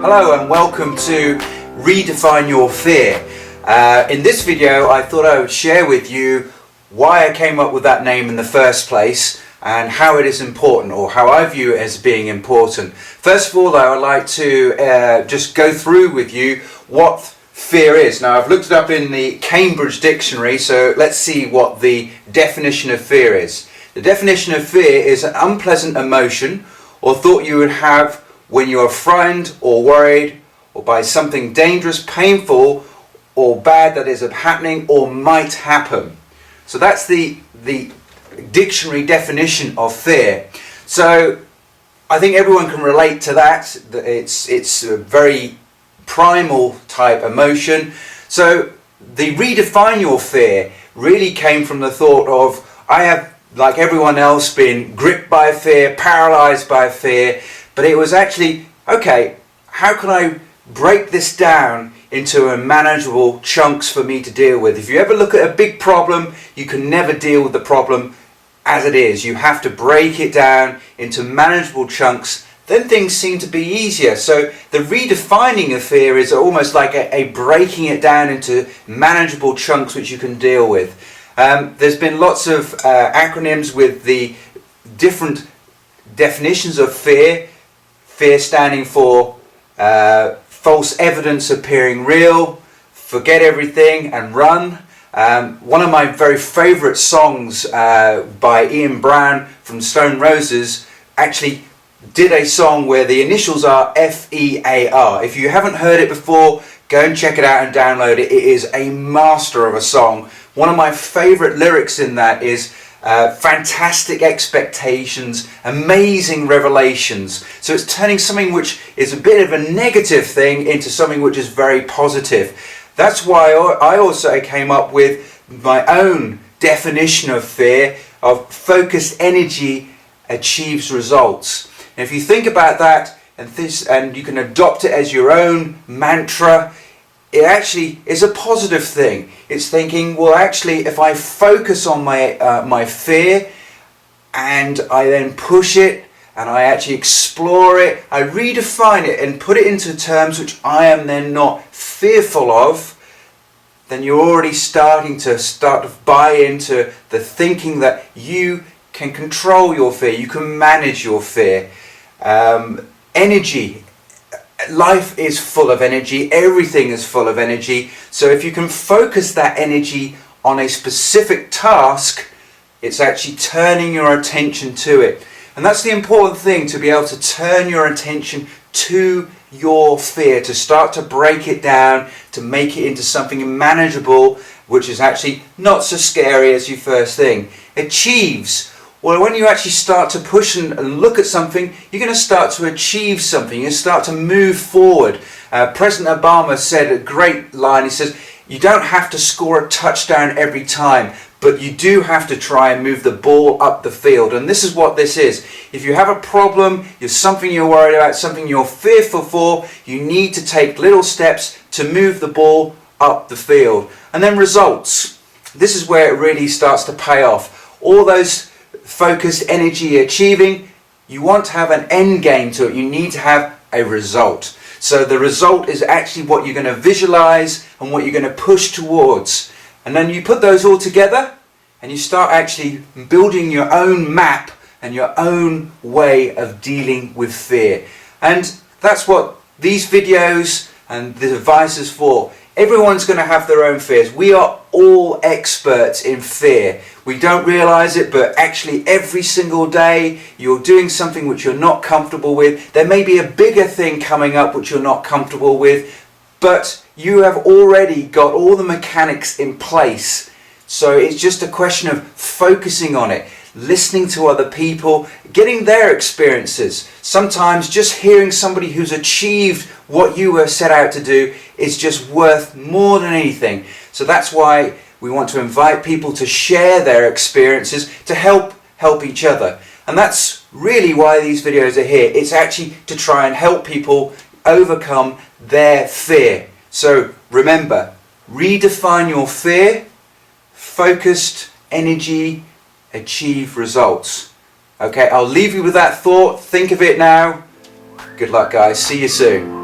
Hello and welcome to Redefine Your Fear. In this video I thought I would share with you why I came up with that name in the first place and how it is important, or how I view it as being important. First of all, I would like to just go through with you what fear is. Now, I've looked it up in the Cambridge Dictionary, so let's see what the definition of fear is. The definition of fear is an unpleasant emotion or thought you would have when you are frightened or worried or by something dangerous, painful or bad that is happening or might happen. So that's the dictionary definition of fear. So I think everyone can relate to that. It's a very primal type emotion. So the redefine your fear really came from the thought of, I have, like everyone else, been gripped by fear, paralyzed by fear, but it was actually, okay, how can I break this down into a manageable chunks for me to deal with? If you ever look at a big problem, you can never deal with the problem as it is. You have to break it down into manageable chunks, then things seem to be easier. So the redefining of fear is almost like a breaking it down into manageable chunks which you can deal with. There's been lots of acronyms with the different definitions of fear. Fear standing for false evidence appearing real, forget everything and run. One of my very favourite songs by Ian Brown from Stone Roses actually did a song where the initials are F.E.A.R. If you haven't heard it before, go and check it out and download it. It is a master of a song. One of my favourite lyrics in that is fantastic expectations, amazing revelations. So it's turning something which is a bit of a negative thing into something which is very positive. That's why I also came up with my own definition of fear, of focused energy achieves results. And if you think about that and you can adopt it as your own mantra, it actually is a positive thing. It's thinking, well, actually, if I focus on my fear and I then push it and I actually explore it, I redefine it and put it into terms which I am then not fearful of, then you're already starting to buy into the thinking that you can control your fear, you can manage your fear. Energy. Life is full of energy, everything is full of energy, so if you can focus that energy on a specific task, it's actually turning your attention to it. And that's the important thing, to be able to turn your attention to your fear, to start to break it down, to make it into something manageable, which is actually not so scary as you first think. Achieves. Well, when you actually start to push and look at something, you're going to start to achieve something. You're going to start to move forward. President Obama said a great line. He says, you don't have to score a touchdown every time, but you do have to try and move the ball up the field. And this is what this is. If you have a problem, there's something you're worried about, something you're fearful for, you need to take little steps to move the ball up the field. And then results. This is where it really starts to pay off. All those focused energy achieving, you want to have an end game to it. You need to have a result. So the result is actually what you're going to visualize and what you're going to push towards. And then you put those all together and you start actually building your own map and your own way of dealing with fear. And that's what these videos and the advice is for. Everyone's going to have their own fears. We are all experts in fear. We don't realize it, but actually every single day you're doing something which you're not comfortable with. There may be a bigger thing coming up which you're not comfortable with, but you have already got all the mechanics in place. So it's just a question of focusing on it, listening to other people, getting their experiences. Sometimes just hearing somebody who's achieved what you were set out to do is just worth more than anything. So that's why we want to invite people to share their experiences, to help each other. And that's really why these videos are here. It's actually to try and help people overcome their fear. So remember, redefine your fear, focused energy, achieve results. Okay, I'll leave you with that thought. Think of it now. Good luck, guys. See you soon.